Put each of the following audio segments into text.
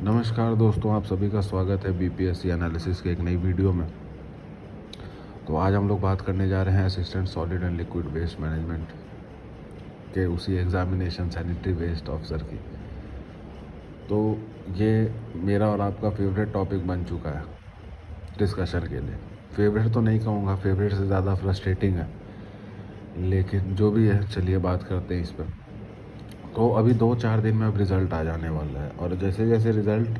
नमस्कार दोस्तों, आप सभी का स्वागत है बीपीएससी एनालिसिस के एक नई वीडियो में। तो आज हम लोग बात करने जा रहे हैं assistant solid and liquid waste management के उसी एग्जामिनेशन सैनिटरी वेस्ट ऑफिसर की। तो ये मेरा और आपका फेवरेट टॉपिक बन चुका है डिस्कशन के लिए। फेवरेट तो नहीं कहूँगा, फेवरेट से ज़्यादा फ्रस्ट्रेटिंग है, लेकिन जो भी है चलिए बात करते हैं इस पर। तो अभी 2-4 दिन में अब रिज़ल्ट आ जाने वाला है, और जैसे जैसे रिज़ल्ट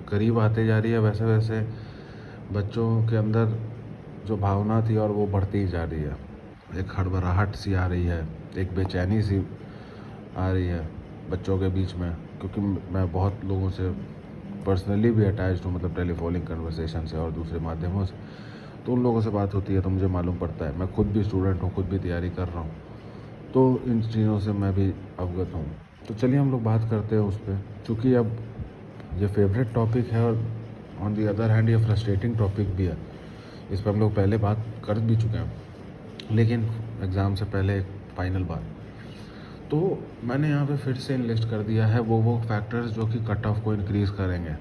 करीब आते जा रही है वैसे वैसे बच्चों के अंदर जो भावना थी और वो बढ़ती ही जा रही है। एक हड़बड़ाहट सी आ रही है, एक बेचैनी सी आ रही है बच्चों के बीच में, क्योंकि मैं बहुत लोगों से पर्सनली भी अटैच्ड हूँ, मतलब टेलीफोनिक कन्वर्सेशन से और दूसरे माध्यमों से। तो उन लोगों से बात होती है तो मुझे मालूम पड़ता है। मैं खुद भी स्टूडेंट हूँ, खुद भी तैयारी कर रहा हूँ, तो इन चीज़ों से मैं भी अवगत हूँ। तो चलिए हम लोग बात करते हैं उस पर, चूँकि अब ये फेवरेट टॉपिक है और ऑन दी अदर हैंड ये फ्रस्ट्रेटिंग टॉपिक भी है। इस पर हम लोग पहले बात कर भी चुके हैं, लेकिन एग्ज़ाम से पहले एक फाइनल बात। तो मैंने यहाँ पे फिर से लिस्ट कर दिया है वो फैक्टर्स जो कि कट ऑफ को इंक्रीज़ करेंगे।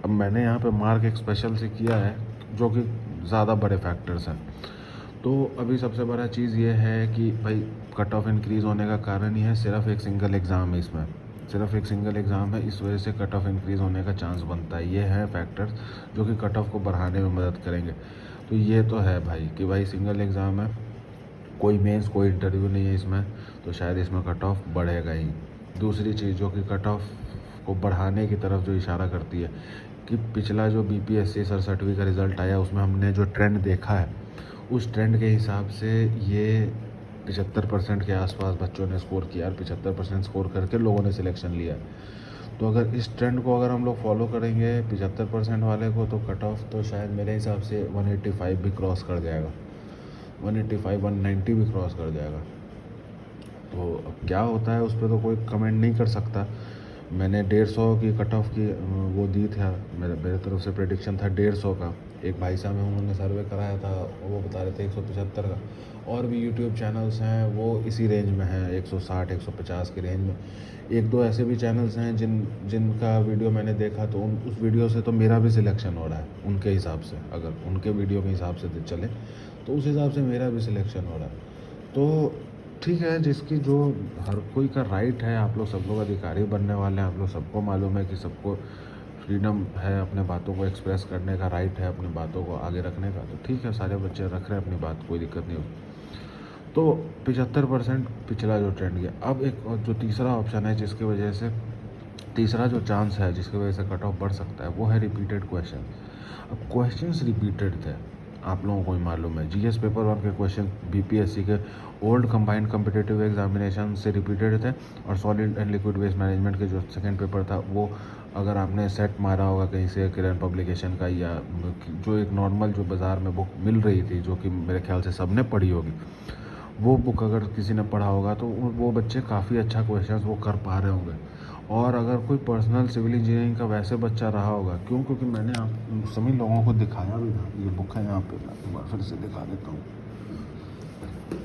अब मैंने यहाँ पे मार्क एक स्पेशल से किया है जो कि ज़्यादा बड़े फैक्टर्स हैं। तो अभी सबसे बड़ा चीज़ ये है कि भाई कट ऑफ इंक्रीज़ होने का कारण ही है सिर्फ एक सिंगल एग्ज़ाम है, इसमें सिर्फ एक सिंगल एग्ज़ाम है, इस वजह से कट ऑफ इंक्रीज़ होने का चांस बनता है। ये है फैक्टर्स जो कि कट ऑफ को बढ़ाने में मदद करेंगे। तो ये तो है भाई कि भाई सिंगल एग्ज़ाम है, कोई मेंस कोई इंटरव्यू नहीं है इसमें, तो शायद इसमें कट ऑफ बढ़ेगा ही। दूसरी चीज़ जो कि कट ऑफ को बढ़ाने की तरफ जो इशारा करती है कि पिछला जो बीपीएससी 67वीं का रिज़ल्ट आया उसमें हमने जो ट्रेंड देखा है, उस ट्रेंड के हिसाब से ये 75% के आसपास बच्चों ने स्कोर किया और 75% स्कोर करके लोगों ने सिलेक्शन लिया। तो अगर इस ट्रेंड को अगर हम लोग फॉलो करेंगे 75% वाले को, तो कट ऑफ तो शायद मेरे हिसाब से 185 भी क्रॉस कर जाएगा, 185 190 भी क्रॉस कर जाएगा। तो अब क्या होता है उस पर तो कोई कमेंट नहीं कर सकता। मैंने 150 की कट ऑफ की वो दी था, मेरे तरफ से प्रेडिक्शन था 150 का। एक भाई साहब हैं उन्होंने सर्वे कराया था, वो बता रहे थे 175 का। और भी यूट्यूब चैनल्स हैं वो इसी रेंज में हैं, 160 150 की रेंज में। एक दो ऐसे भी चैनल्स हैं जिनका वीडियो मैंने देखा, तो उस वीडियो से तो मेरा भी सिलेक्शन हो रहा है उनके हिसाब से। अगर उनके वीडियो के हिसाब से चले तो उस हिसाब से मेरा भी सिलेक्शन हो रहा है। तो ठीक है, जिसकी जो हर कोई का राइट है, आप लोग सब लोग अधिकारी बनने वाले हैं, आप लोग सबको मालूम है कि सबको फ्रीडम है अपने बातों को एक्सप्रेस करने का, राइट है अपनी बातों को आगे रखने का। तो ठीक है, सारे बच्चे रख रहे हैं अपनी बात, कोई दिक्कत नहीं होगी। तो 75% पिछला जो ट्रेंड गया। अब एक और जो तीसरा ऑप्शन है जिसकी वजह से, तीसरा जो चांस है जिसकी वजह से कट ऑफ बढ़ सकता है, वो है रिपीटेड क्वेश्चन। अब क्वेश्चंस रिपीटेड थे, आप लोगों को ही मालूम है। जीएस पेपर 1 के क्वेश्चन बीपीएससी के ओल्ड कंबाइंड कम्पिटिटिव एग्जामिनेशन से रिपीटेड थे, और solid and liquid waste management के जो सेकंड पेपर था वो, अगर आपने सेट मारा होगा कहीं से किरण पब्लिकेशन का, या जो एक नॉर्मल जो बाज़ार में बुक मिल रही थी जो कि मेरे ख्याल से सबने पढ़ी होगी, वो बुक अगर किसी ने पढ़ा होगा तो वो बच्चे काफ़ी अच्छा क्वेश्चंस वो कर पा रहे होंगे। और अगर कोई पर्सनल सिविल इंजीनियरिंग का वैसे बच्चा रहा होगा, क्योंकि मैंने आप सभी लोगों को दिखाया भी था, ये बुक है यहाँ पे, मैं एक बार फिर से दिखा देता हूँ।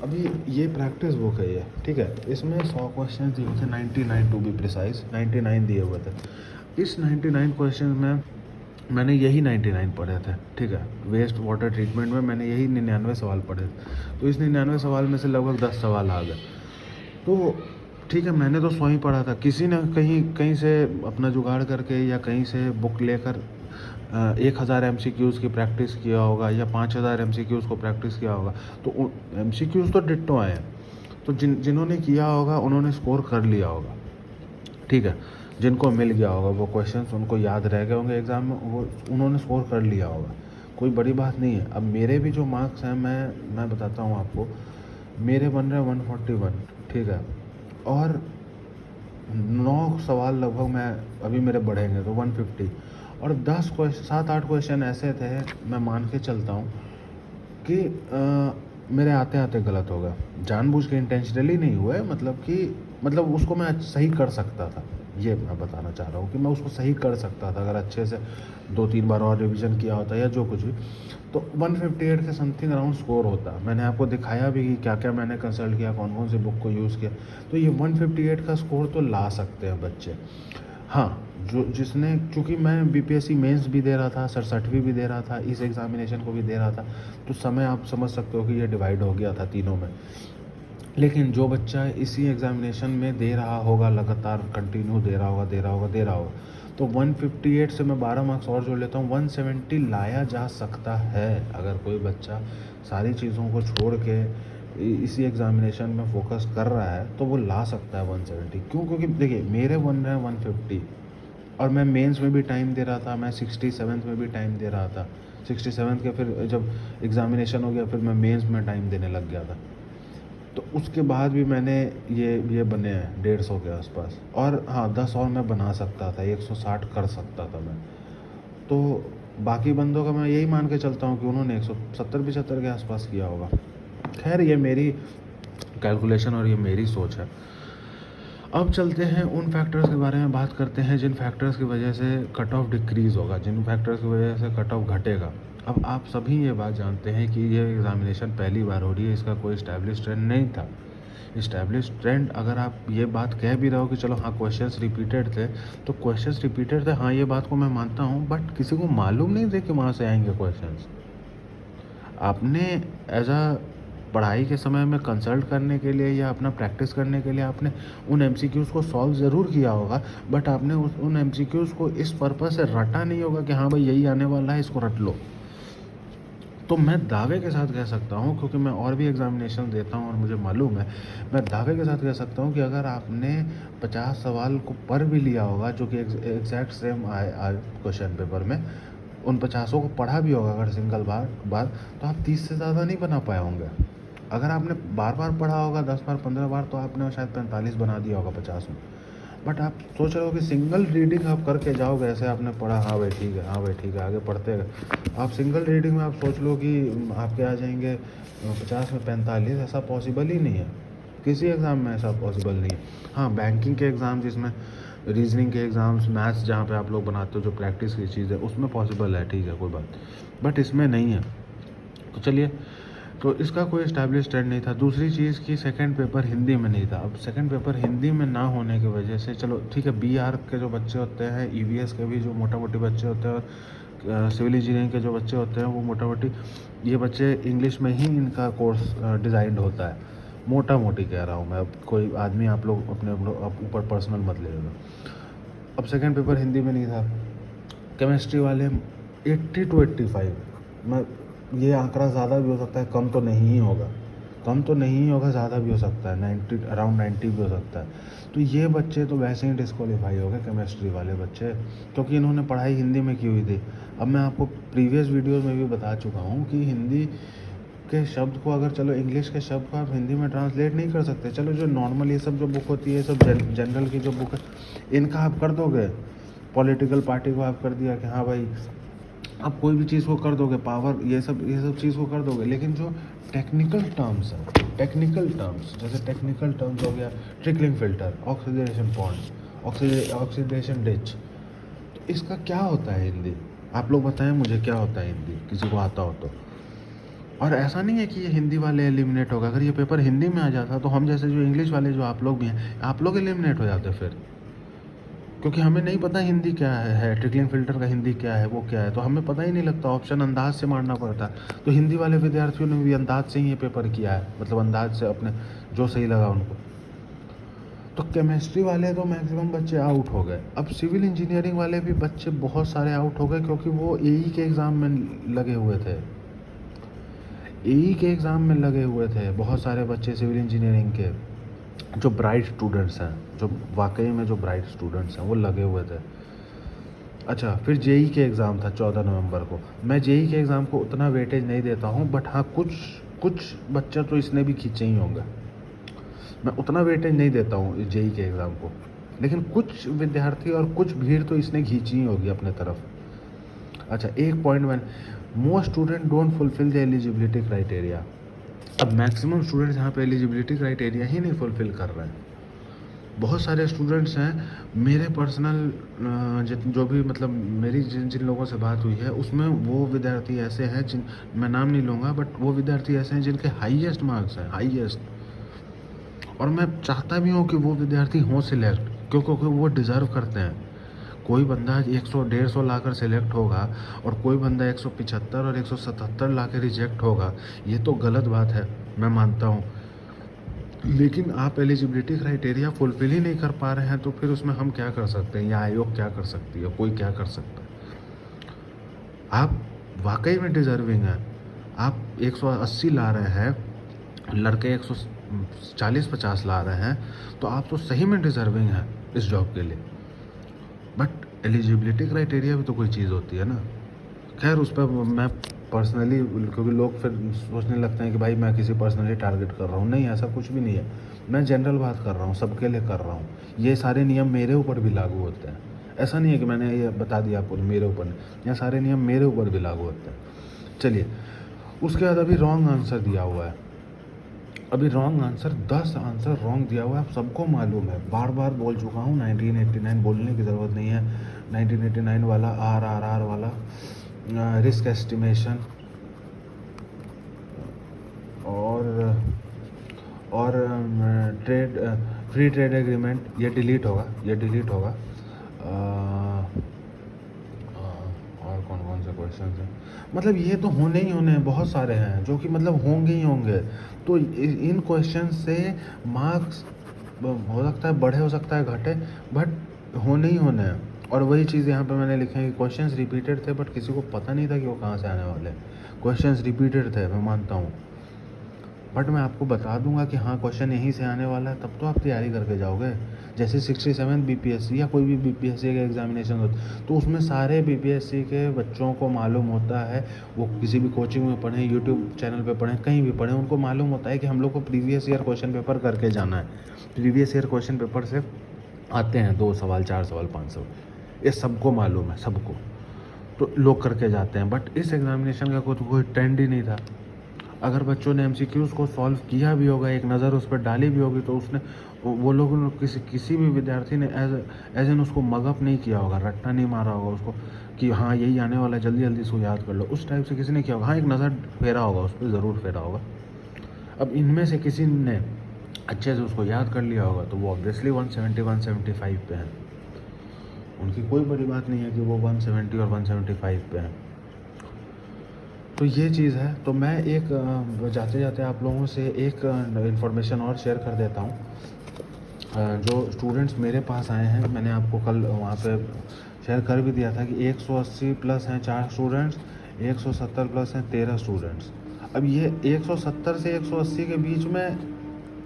अभी ये प्रैक्टिस बुक है ये, ठीक है। इसमें 100 क्वेश्चन दिए थे, 99 टू बी प्रिसाइज, 99 दिए हुए थे। इस 99 क्वेश्चन में मैंने यही 99 पढ़े थे, ठीक है। वेस्ट वाटर ट्रीटमेंट में मैंने यही 99 सवाल पढ़े थे। तो इस 99 सवाल में से लगभग 10 सवाल आ गए। तो ठीक है, मैंने तो 100 ही पढ़ा था, किसी ने कहीं कहीं से अपना जुगाड़ करके या कहीं से बुक लेकर 1000 MCQs की प्रैक्टिस किया होगा या 5000 MCQs को प्रैक्टिस किया होगा। तो MCQs तो डिट्टो आए हैं, तो जिन्होंने किया होगा उन्होंने स्कोर कर लिया होगा, ठीक है। जिनको मिल गया होगा वो क्वेश्चंस, उनको याद रह गए होंगे एग्ज़ाम में, वो उन्होंने स्कोर कर लिया होगा, कोई बड़ी बात नहीं है। अब मेरे भी जो मार्क्स हैं, मैं बताता हूँ आपको, मेरे बन रहे 141, ठीक है। और 9 सवाल लगभग मैं अभी मेरे बढ़ेंगे तो 150, और 10 क्वेश्चन 7-8 क्वेश्चन ऐसे थे, मैं मान के चलता हूँ कि मेरे आते आते गलत हो गए, जानबूझ के इंटेंशनली नहीं हुए, मतलब उसको मैं सही कर सकता था, ये मैं बताना चाह रहा हूँ कि मैं उसको सही कर सकता था अगर अच्छे से 2-3 बार और रिवीजन किया होता या जो कुछ भी, तो 158 के समथिंग अराउंड स्कोर होता। मैंने आपको दिखाया भी कि क्या क्या मैंने कंसल्ट किया, कौन कौन सी बुक को यूज़ किया। तो ये 158 का स्कोर तो ला सकते हैं बच्चे। हाँ, जो जिसने, क्योंकि मैं बीपीएससी मेंस भी दे रहा था, सरसठवीं भी दे रहा था, इस एग्ज़ामिनेशन को भी दे रहा था, तो समय आप समझ सकते हो कि ये डिवाइड हो गया था तीनों में। लेकिन जो बच्चा इसी एग्ज़ामिनेशन में दे रहा होगा, लगातार कंटिन्यू दे रहा होगा, तो 158 से मैं 12 मार्क्स और जोड़ लेता हूँ, 170 लाया जा सकता है। अगर कोई बच्चा सारी चीज़ों को छोड़ के इसी एग्ज़ामिनेशन में फोकस कर रहा है तो वो ला सकता है 170। क्यों? क्योंकि देखिए मेरे बन रहे हैं 150 और मैं मेंस में भी टाइम दे रहा था, मैं 67th में भी टाइम दे रहा था। 67th के फिर जब एग्ज़ामिनेशन हो गया फिर मैं मेंस में टाइम देने लग गया था, तो उसके बाद भी मैंने ये बने हैं 150 के आसपास। और हाँ, 10 और मैं बना सकता था, 160 कर सकता था मैं। तो बाकी बंदों का मैं यही मान के चलता हूँ कि उन्होंने 170-75 के आसपास किया होगा। खैर ये मेरी कैलकुलेशन और ये मेरी सोच है। अब चलते हैं उन फैक्टर्स के बारे में बात करते हैं जिन फैक्टर्स की वजह से कट ऑफ डिक्रीज़ होगा, जिन फैक्टर्स की वजह से कट ऑफ घटेगा। अब आप सभी ये बात जानते हैं कि ये एग्ज़ामिनेशन पहली बार हो रही है, इसका कोई इस्टेब्लिश ट्रेंड नहीं था। इस्टेब्लिश ट्रेंड अगर आप ये बात कह भी रहे हो कि चलो हाँ क्वेश्चंस रिपीटेड थे, तो क्वेश्चंस रिपीटेड थे, हाँ ये बात को मैं मानता हूँ, बट किसी को मालूम नहीं थे कि वहाँ से आएंगे क्वेश्चंस। आपने एज अ पढ़ाई के समय में कंसल्ट करने के लिए या अपना प्रैक्टिस करने के लिए आपने उन एमसीक्यूज़ को सॉल्व ज़रूर किया होगा, बट आपने उन एमसीक्यूज़ को इस पर्पस से रटा नहीं होगा कि हाँ भाई यही आने वाला है, इसको रट लो। तो मैं दावे के साथ कह सकता हूँ, क्योंकि मैं और भी एग्ज़ामिनेशन देता हूँ और मुझे मालूम है, मैं दावे के साथ कह सकता हूँ कि अगर आपने 50 सवाल को पढ़ भी लिया होगा, जो कि एग्जैक्ट सेम आए क्वेश्चन पेपर में, उन 50 को पढ़ा भी होगा अगर सिंगल बार, तो आप 30 से ज़्यादा नहीं बना पाए होंगे। अगर आपने बार बार पढ़ा होगा 10 बार 15 बार, तो आपने शायद 45 बना दिया होगा 50 में। बट आप सोच रहे हो कि सिंगल रीडिंग आप करके जाओगे, ऐसे आपने पढ़ा, हाँ भाई ठीक है, हाँ भाई ठीक है, आगे पढ़ते गए। आप सिंगल रीडिंग में आप सोच लो कि आपके आ जाएंगे 50 में 45, ऐसा पॉसिबल ही नहीं है। किसी एग्ज़ाम में ऐसा पॉसिबल नहीं है। हाँ, बैंकिंग के एग्ज़ाम जिसमें रीजनिंग के एग्ज़ाम्स, मैथ्स जहाँ पे आप लोग बनाते हो, जो प्रैक्टिस की चीज़ है, उसमें पॉसिबल है, ठीक है कोई बात, बट इसमें नहीं है। तो चलिए, तो इसका कोई इस्टेब्लिश ट्रेंड नहीं था। दूसरी चीज़ कि सेकंड पेपर हिंदी में नहीं था। अब सेकंड पेपर हिंदी में ना होने की वजह से, चलो ठीक है, बीआर के जो बच्चे होते हैं, ईवीएस के भी जो मोटा मोटी बच्चे होते हैं, और सिविल इंजीनियरिंग के जो बच्चे होते हैं, वो मोटा मोटी ये बच्चे इंग्लिश में ही इनका कोर्स डिज़ाइंड होता है। मोटा मोटी कह रहा हूँ मैं, अब कोई आदमी आप लोग अपने ऊपर पर्सनल मत लेगा। अब सेकंड पेपर हिंदी में नहीं था। केमिस्ट्री वाले 80 to 85, मैं, ये आंकड़ा ज़्यादा भी हो सकता है, कम तो नहीं ही होगा, ज़्यादा भी हो सकता है, 90 अराउंड 90 भी हो सकता है। तो ये बच्चे तो वैसे ही डिस्क्वालीफाई हो गए, केमिस्ट्री वाले बच्चे, क्योंकि इन्होंने पढ़ाई हिंदी में की हुई थी। अब मैं आपको प्रीवियस वीडियोस में भी बता चुका हूँ कि हिंदी के शब्द को, अगर चलो इंग्लिश के शब्द को आप हिंदी में ट्रांसलेट नहीं कर सकते, चलो जो नॉर्मल ये सब जो बुक होती है, सब जनरल की जो बुक है, इनका आप कर दोगे। पॉलिटिकल पार्टी को आप कर दिया कि हाँ भाई आप कोई भी चीज़ को कर दोगे, पावर, ये सब चीज़ को कर दोगे, लेकिन जो टेक्निकल टर्म्स हैं, जैसे टेक्निकल टर्म्स हो गया, trickling filter, oxidation point, oxidation ditch, तो इसका क्या होता है हिंदी? आप लोग बताएं मुझे, क्या होता है हिंदी, किसी को आता हो तो। और ऐसा नहीं है कि ये हिंदी वाले एलिमिनेट होगा, अगर ये पेपर हिंदी में आ जाता तो हम जैसे जो इंग्लिश वाले जो आप लोग भी हैं, आप लोग एलिमिनेट हो जाते फिर, क्योंकि हमें नहीं पता हिंदी क्या है, ट्रिकलिंग फिल्टर का हिंदी क्या है, वो क्या है, तो हमें पता ही नहीं लगता, ऑप्शन अंदाज से मारना पड़ता। तो हिंदी वाले विद्यार्थियों ने भी अंदाज से ही ये पेपर किया है, मतलब अंदाज से अपने जो सही लगा उनको। तो केमिस्ट्री वाले तो मैक्सिमम बच्चे आउट हो गए। अब सिविल इंजीनियरिंग वाले भी बच्चे बहुत सारे आउट हो गए, क्योंकि वो एई के एग्ज़ाम में लगे हुए थे। बहुत सारे बच्चे सिविल इंजीनियरिंग के जो ब्राइट स्टूडेंट्स हैं, जो वाकई में जो ब्राइट स्टूडेंट्स हैं, वो लगे हुए थे। अच्छा, फिर जेई के एग्ज़ाम था 14 नवंबर को। मैं जेई के एग्ज़ाम को उतना वेटेज नहीं देता हूँ, बट हाँ कुछ बच्चा तो इसने भी खींचे ही होंगे। मैं उतना वेटेज नहीं देता हूँ जेई के एग्ज़ाम को, लेकिन कुछ विद्यार्थी और कुछ भीड़ तो इसने खींची ही होगी अपने तरफ। अच्छा, एक point one, most student don't fulfil the eligibility criteria. अब मैक्सिमम स्टूडेंट्स यहाँ पे एलिजिबिलिटी क्राइटेरिया ही नहीं फुलफ़िल कर रहे हैं। बहुत सारे स्टूडेंट्स हैं मेरे पर्सनल, जो भी मतलब मेरी जिन लोगों से बात हुई है, उसमें वो विद्यार्थी ऐसे हैं, जिन, मैं नाम नहीं लूँगा, बट वो विद्यार्थी ऐसे हैं जिनके हाईएस्ट मार्क्स हैं, हाईएस्ट। और मैं चाहता भी हूँ कि वो विद्यार्थी हों सिलेक्ट, क्योंकि वो डिज़र्व करते हैं। कोई बंदा 100 150 लाकर सेलेक्ट होगा और कोई बंदा 175 और 177 लाकर रिजेक्ट होगा, ये तो गलत बात है, मैं मानता हूँ। लेकिन आप एलिजिबिलिटी क्राइटेरिया फुलफिल ही नहीं कर पा रहे हैं, तो फिर उसमें हम क्या कर सकते हैं या आयोग क्या कर सकती है, कोई क्या कर सकता है? आप वाकई में डिज़र्विंग हैं, आप 180 ला रहे हैं, लड़के 140-50 ला रहे हैं, तो आप तो सही में डिज़र्विंग हैं इस जॉब के लिए। बट एलिजिबिलिटी क्राइटेरिया भी तो कोई चीज़ होती है ना। खैर उस पर मैं पर्सनली, क्योंकि लोग फिर सोचने लगते हैं कि भाई मैं किसी पर्सनली टारगेट कर रहा हूँ, नहीं ऐसा कुछ भी नहीं है। मैं जनरल बात कर रहा हूँ, सबके लिए कर रहा हूँ। ये सारे नियम मेरे ऊपर भी लागू होते हैं, ऐसा नहीं है कि मैंने ये बता दिया आपको मेरे ऊपर नहीं, ये सारे नियम मेरे ऊपर भी लागू होते हैं। चलिए, उसके बाद अभी रॉन्ग आंसर दिया हुआ है, अभी रॉन्ग आंसर 10 आंसर रॉन्ग दिया हुआ है, आप सबको मालूम है, बार बार बोल चुका हूँ। 1989 बोलने की ज़रूरत नहीं है। 1989 वाला RRR वाला रिस्क एस्टिमेशन और ट्रेड फ्री ट्रेड एग्रीमेंट, ये डिलीट होगा, ये डिलीट होगा। और कौन कौन से क्वेश्चन हैं, मतलब ये तो होने ही होने हैं, बहुत सारे हैं जो कि मतलब होंगे ही होंगे। तो इन क्वेश्चन से मार्क्स हो सकता है बढ़े, हो सकता है घटे, बट होने ही होने हैं। और वही चीज़ यहाँ पे मैंने लिखे हैं कि क्वेश्चंस रिपीटेड थे, बट किसी को पता नहीं था कि वो कहाँ से आने वाले। क्वेश्चंस रिपीटेड थे, मैं मानता हूँ, बट मैं आपको बता दूंगा कि हाँ क्वेश्चन यहीं से आने वाला है, तब तो आप तैयारी करके जाओगे। जैसे 67 BPSC या कोई भी BPSC का एग्जामिनेशन होता, तो उसमें सारे BPSC के बच्चों को मालूम होता है, वो किसी भी कोचिंग में पढ़ें, यूट्यूब चैनल पे पढ़ें, कहीं भी पढ़ें, उनको मालूम होता है कि हम लोग को प्रीवियस ईयर क्वेश्चन पेपर करके जाना है। प्रीवियस ईयर क्वेश्चन पेपर से आते हैं 2 सवाल, 4 सवाल, 5 सवाल, ये सबको मालूम है, सबको, तो लोग करके जाते हैं। बट इस एग्जामिनेशन का कोई ट्रेंड ही नहीं था। अगर बच्चों ने MCQs को सॉल्व किया भी होगा, एक नज़र उस पर डाली भी होगी, तो उसने वो लोगों ने किसी भी विद्यार्थी ने एज एन उसको मगअप नहीं किया होगा, रट्टा नहीं मारा होगा उसको कि हाँ यही आने वाला है, जल्दी जल्दी इसको याद कर लो, उस टाइप से किसी ने किया होगा। हाँ, एक नज़र फेरा होगा उस पर, ज़रूर फेरा होगा। अब इनमें से किसी ने अच्छे से उसको याद कर लिया होगा, तो वो ऑब्वियसली 170-175 पे हैं। उनकी कोई बड़ी बात नहीं है कि वो 170 और 175 पे हैं। तो ये चीज़ है। तो मैं एक जाते जाते आप लोगों से एक इन्फॉर्मेशन और शेयर कर देता हूँ। जो स्टूडेंट्स मेरे पास आए हैं, मैंने आपको कल वहाँ पे शेयर कर भी दिया था कि 180 प्लस हैं 4 स्टूडेंट्स, 170 प्लस हैं 13 स्टूडेंट्स। अब ये 170 से 180 के बीच में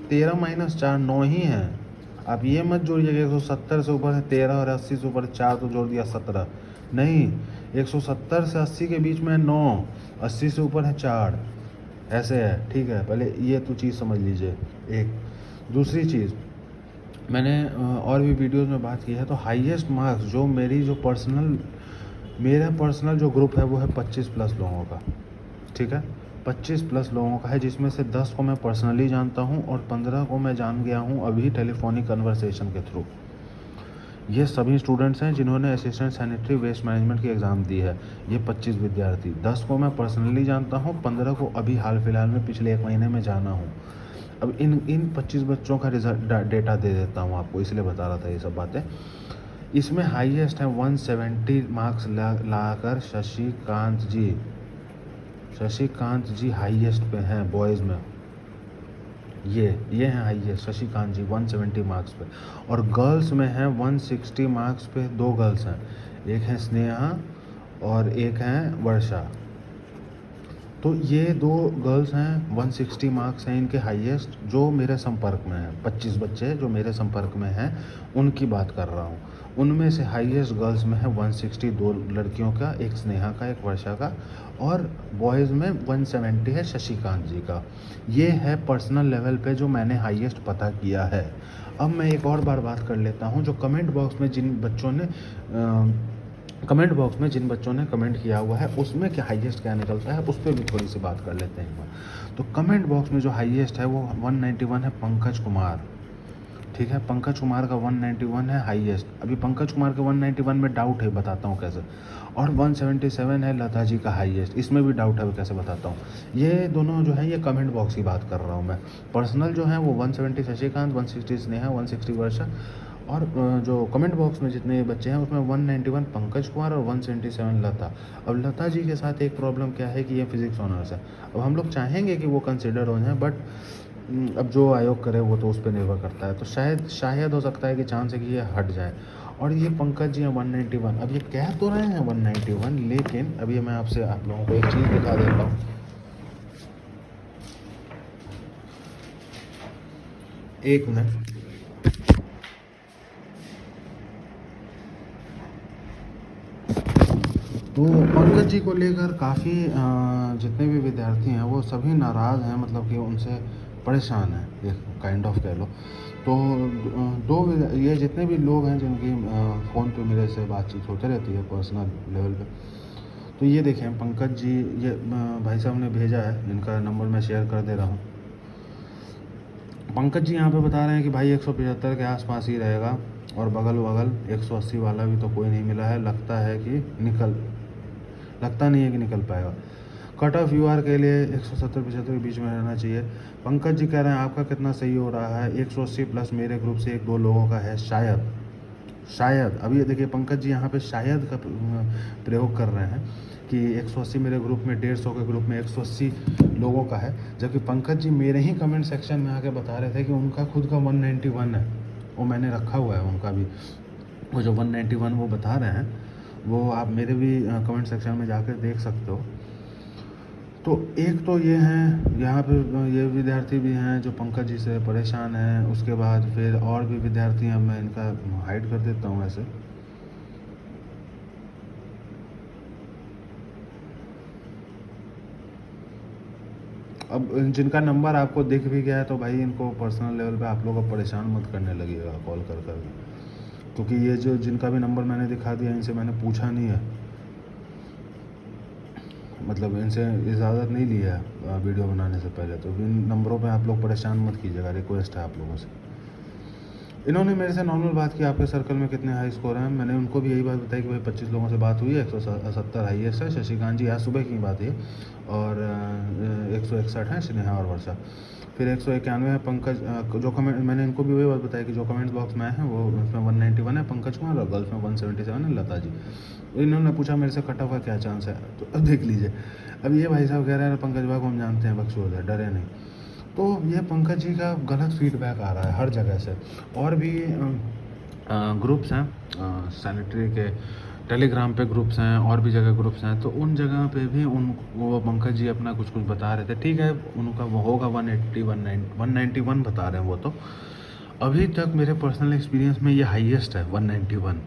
13 - 4 9 ही हैं। आप ये मत जोड़िएगा 170 से ऊपर है 13 और 80 से ऊपर 4 तो जोड़ दिया 17, नहीं, 170 से 80 के बीच में 9, 80 से ऊपर है 4, ऐसे है, ठीक है। पहले ये तो चीज़ समझ लीजिए। एक दूसरी चीज़, मैंने और भी वीडियोस में बात की है, तो हाईएस्ट मार्क्स जो मेरा पर्सनल जो ग्रुप है वो है 25 प्लस लोगों का, ठीक है, 25 प्लस लोगों का है, जिसमें से 10 को मैं पर्सनली जानता हूँ और 15 को मैं जान गया हूँ अभी टेलीफोनिक कन्वर्सेशन के थ्रू। ये सभी स्टूडेंट्स हैं जिन्होंने असिस्टेंट सैनिटरी वेस्ट मैनेजमेंट की एग्ज़ाम दी है। ये 25 विद्यार्थी, 10 को मैं पर्सनली जानता हूँ, 15 को अभी हाल फिलहाल में पिछले 1 महीने में जाना हूँ। अब इन 25 बच्चों का रिजल्ट डेटा दे देता हूँ आपको, इसलिए बता रहा था ये सब बातें। इसमें हाईएस्ट है 170 मार्क्स लाकर शशिकांत जी हाईएस्ट पे हैं बॉयज़ में। ये हैं हाईएस्ट शशिकांत जी 170 मार्क्स पे। और गर्ल्स में हैं 160 मार्क्स पे 2 गर्ल्स हैं, एक है स्नेहा और एक हैं वर्षा। तो ये 2 गर्ल्स हैं, 160 मार्क्स हैं इनके हाईएस्ट, जो मेरे संपर्क में हैं। 25 बच्चे जो मेरे संपर्क में हैं उनकी बात कर रहा हूँ। उनमें से हाईएस्ट गर्ल्स में है 160 2 लड़कियों का, एक स्नेहा का, एक वर्षा का, और बॉयज़ में 170 है शशिकांत जी का। ये है पर्सनल लेवल पे जो मैंने हाईएस्ट पता किया है। अब मैं एक और बार बात कर लेता हूँ, जो कमेंट बॉक्स में जिन बच्चों ने कमेंट किया हुआ है उसमें क्या हाईएस्ट क्या निकलता है, उस पर भी थोड़ी सी बात कर लेते हैं एक बार। तो कमेंट बॉक्स में जो हाईएस्ट है वो 191 है पंकज कुमार, ठीक है, पंकज कुमार का 191 है हाईएस्ट। अभी पंकज कुमार के 191 में डाउट है, बताता हूँ कैसे। और 177 है लता जी का हाईएस्ट, इसमें भी डाउट है, वो कैसे बताता हूँ। ये दोनों जो है ये कमेंट बॉक्स की बात कर रहा हूँ मैं। पर्सनल जो है वो 170 शशिकांत, 160 स्नेहा, 160 वर्षा और जो कमेंट बॉक्स में जितने बच्चे हैं उसमें 191 पंकज कुमार और 177 लता। अब लता जी के साथ एक प्रॉब्लम क्या है कि ये फिज़िक्स ऑनर्स है। अब हम लोग चाहेंगे कि वो कंसिडर हो जाएँ, बट अब जो आयोग करे वो तो उस पर निर्भर करता है। तो शायद हो सकता है कि चांस है कि ये हट जाए। और ये पंकज जी हैं 191। अब ये कह तो रहे हैं 191, लेकिन अभी मैं आप लोगों को एक चीज़ दिखा देता हूँ। एक मिनट। तो पंकज जी को लेकर काफ़ी जितने भी विद्यार्थी हैं वो सभी नाराज़ हैं, मतलब कि उनसे परेशान हैं, एक काइंड ऑफ कह लो। तो ये जितने भी लोग हैं जिनकी फ़ोन पे मेरे से बातचीत होते रहती है पर्सनल लेवल पे, तो ये देखें पंकज जी, ये भाई साहब ने भेजा है, इनका नंबर मैं शेयर कर दे रहा हूँ। पंकज जी यहाँ पे बता रहे हैं कि भाई 175 के आसपास ही रहेगा, और बगल 180 वाला भी तो कोई नहीं मिला है, लगता नहीं है कि निकल पाएगा। कट ऑफ यूआर के लिए 170-75 के बीच में रहना चाहिए। पंकज जी कह रहे हैं आपका कितना सही हो रहा है, 180 प्लस मेरे ग्रुप से 1-2 लोगों का है शायद। अब ये देखिए पंकज जी यहाँ पे शायद का प्रयोग कर रहे हैं कि 180 मेरे ग्रुप में, 150 के ग्रुप में 180 लोगों का है, जबकि पंकज जी मेरे ही कमेंट सेक्शन में आके बता रहे थे कि उनका खुद का 191 है। वो मैंने रखा हुआ है उनका भी, वो जो 191 वो बता रहे हैं, वो आप मेरे भी कमेंट सेक्शन में जाकर देख सकते हो। तो एक तो ये हैं, यहाँ पे ये विद्यार्थी भी हैं जो पंकज जी से परेशान हैं। उसके बाद फिर और भी विद्यार्थी हैं, मैं इनका हाइड कर देता हूँ ऐसे। अब जिनका नंबर आपको दिख भी गया है तो भाई इनको पर्सनल लेवल पे आप लोग परेशान मत करने लगिएगा कॉल कर के, क्योंकि ये जो जिनका भी नंबर मैंने दिखा दिया इनसे मैंने पूछा नहीं है, मतलब इनसे इजाज़त नहीं ली है वीडियो बनाने से पहले। तो इन नंबरों पे आप लोग परेशान मत कीजिएगा, रिक्वेस्ट है आप लोगों से। इन्होंने मेरे से नॉर्मल बात की, आपके सर्कल में कितने हाई स्कोर हैं। मैंने उनको भी यही बात बताई कि भाई 25 लोगों से बात हुई है, 170 हाईएस्ट है। शशिकांत जी आज सुबह की बात है, और 161 है स्नेहा और वर्षा। फिर 191 है पंकज। जो कमेंट मैंने इनको भी वही बात बताई कि जो कमेंट बॉक्स में आए हैं वो उसमें 191 है पंकज कुमार, और गर्ल्स में 177 है लता जी। इन्होंने पूछा मेरे से कट ऑफ का क्या चांस है, तो अब देख लीजिए। अब ये भाई साहब कह रहे हैं पंकज भाई को हम जानते हैं, बकचोद है, डरे नहीं। तो ये पंकज जी का गलत फीडबैक आ रहा है हर जगह से। और भी ग्रुप्स हैं सैनिटरी के, टेलीग्राम पे ग्रुप्स हैं, और भी जगह ग्रुप्स हैं, तो उन जगह पे भी वो पंकज जी अपना कुछ बता रहे थे। ठीक है, उनका वो होगा 191 बता रहे हैं वो। तो अभी तक मेरे पर्सनल एक्सपीरियंस में ये हाईएस्ट है 191,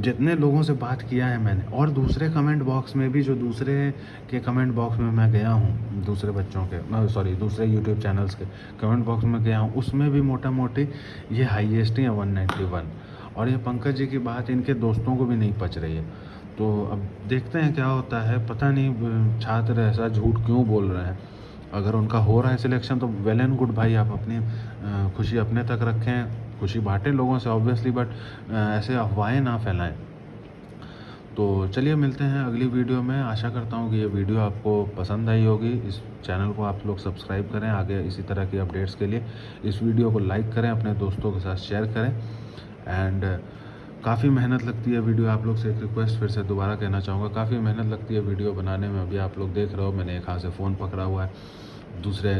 जितने लोगों से बात किया है मैंने। और दूसरे कमेंट बॉक्स में भी, जो दूसरे के कमेंट बॉक्स में मैं गया हूँ, दूसरे बच्चों के दूसरे यूट्यूब चैनल्स के कमेंट बॉक्स में गया हूँ, उसमें भी मोटा मोटी ये हाईएस्ट ही है 191। और ये पंकज जी की बात इनके दोस्तों को भी नहीं पच रही है। तो अब देखते हैं क्या होता है, पता नहीं छात्र ऐसा झूठ क्यों बोल रहे हैं। अगर उनका हो रहा है सिलेक्शन तो वेल एंड गुड भाई, आप अपनी खुशी अपने तक रखें, खुशी बांटें लोगों से ऑब्वियसली, बट ऐसे अफवाहें ना फैलाएं। तो चलिए मिलते हैं अगली वीडियो में। आशा करता हूँ कि ये वीडियो आपको पसंद आई होगी। इस चैनल को आप लोग सब्सक्राइब करें आगे इसी तरह की अपडेट्स के लिए। इस वीडियो को लाइक करें, अपने दोस्तों के साथ शेयर करें। एंड काफ़ी मेहनत लगती है वीडियो, आप लोग से एक रिक्वेस्ट फिर से दोबारा कहना चाहूँगा, काफ़ी मेहनत लगती है वीडियो बनाने में। अभी आप लोग देख रहे हो मैंने एक हाथ से फ़ोन पकड़ा हुआ है, दूसरे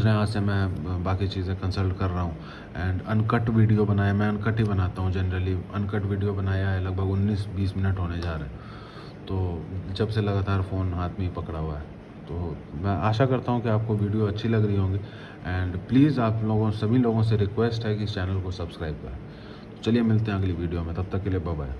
हाथ से मैं बाकी चीज़ें कंसल्ट कर रहा हूँ। एंड अनकट वीडियो बनाया, मैं अनकट ही बनाता हूँ जनरली। अनकट वीडियो बनाया है, लगभग 19-20 मिनट होने जा रहे हैं। तो जब से लगातार फ़ोन हाथ में ही पकड़ा हुआ है, तो मैं आशा करता हूँ कि आपको वीडियो अच्छी लग रही होंगी। एंड प्लीज़ आप लोगों सभी लोगों से रिक्वेस्ट है कि इस चैनल को सब्सक्राइब करें। चलिए मिलते हैं अगली वीडियो में, तब तक के लिए बाय बाय।